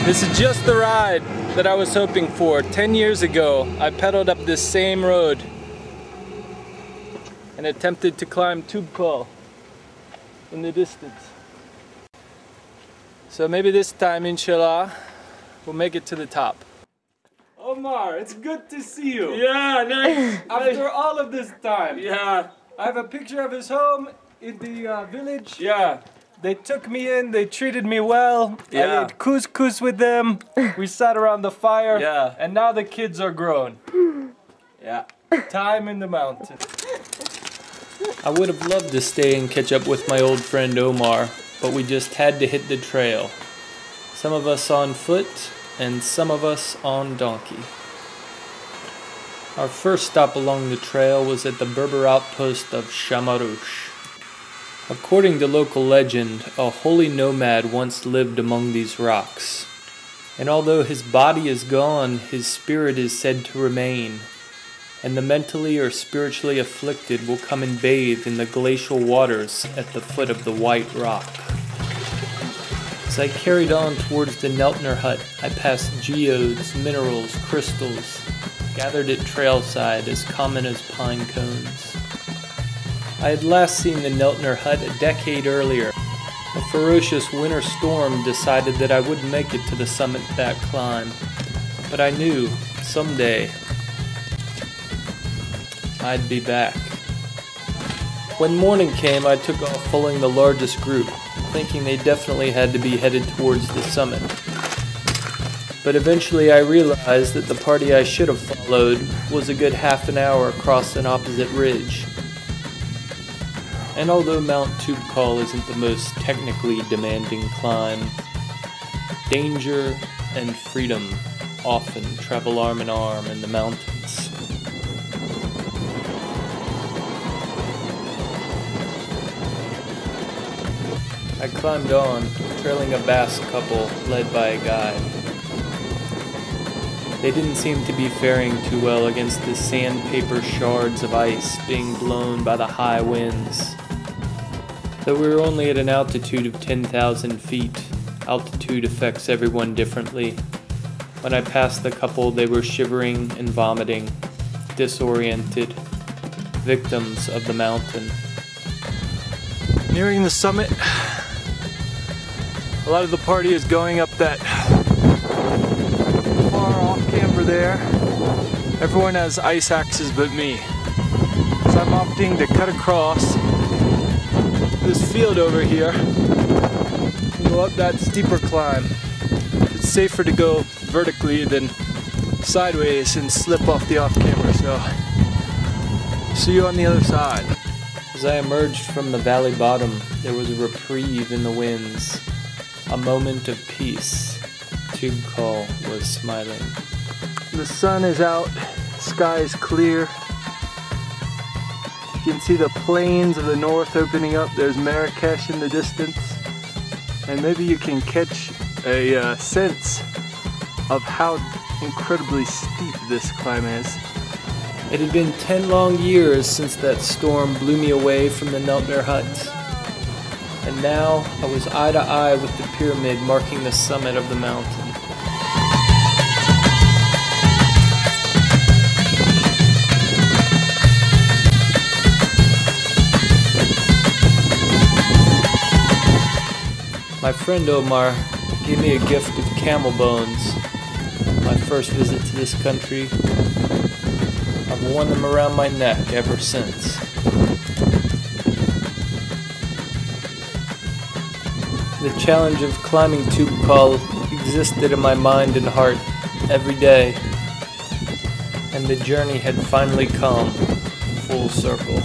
This is just the ride that I was hoping for. 10 years ago, I pedaled up this same road and attempted to climb Toubkal in the distance. So maybe this time, inshallah, we'll make it to the top. Omar, it's good to see you. Yeah, nice. After all of this time. Yeah. I have a picture of his home in the village. Yeah. They took me in, they treated me well. Yeah. I ate couscous with them. We sat around the fire. Yeah. And now the kids are grown. Yeah. Time in the mountain. I would have loved to stay and catch up with my old friend Omar, but we just had to hit the trail. Some of us on foot, and some of us on donkey. Our first stop along the trail was at the Berber outpost of Shamarouch. According to local legend, a holy nomad once lived among these rocks. And although his body is gone, his spirit is said to remain. And the mentally or spiritually afflicted will come and bathe in the glacial waters at the foot of the white rock. As I carried on towards the Neltner hut, I passed geodes, minerals, crystals, gathered at trailside as common as pine cones. I had last seen the Neltner hut a decade earlier. A ferocious winter storm decided that I wouldn't make it to the summit that climb. But I knew, someday, I'd be back. When morning came, I took off following the largest group, thinking they definitely had to be headed towards the summit. But eventually I realized that the party I should have followed was a good half an hour across an opposite ridge. And although Mount Toubkal isn't the most technically demanding climb, danger and freedom often travel arm in arm in the mountains. I climbed on, trailing a Basque couple led by a guide. They didn't seem to be faring too well against the sandpaper shards of ice being blown by the high winds. Though we were only at an altitude of 10,000 feet, altitude affects everyone differently. When I passed the couple, they were shivering and vomiting, disoriented, victims of the mountain. Nearing the summit, a lot of the party is going up that far off camber there. Everyone has ice axes but me. So I'm opting to cut across this field over here and go up that steeper climb. It's safer to go vertically than sideways and slip off the off camber, so see you on the other side. As I emerged from the valley bottom, there was a reprieve in the winds, a moment of peace. Toubkal was smiling. The sun is out, sky is clear. You can see the plains of the north opening up. There's Marrakesh in the distance. And maybe you can catch a sense of how incredibly steep this climb is. It had been 10 long years since that storm blew me away from the Neltner hut. And now I was eye to eye with the pyramid marking the summit of the mountain. My friend Omar gave me a gift of camel bones. My first visit to this country. I've worn them around my neck ever since. The challenge of climbing Toubkal existed in my mind and heart every day, and the journey had finally come full circle.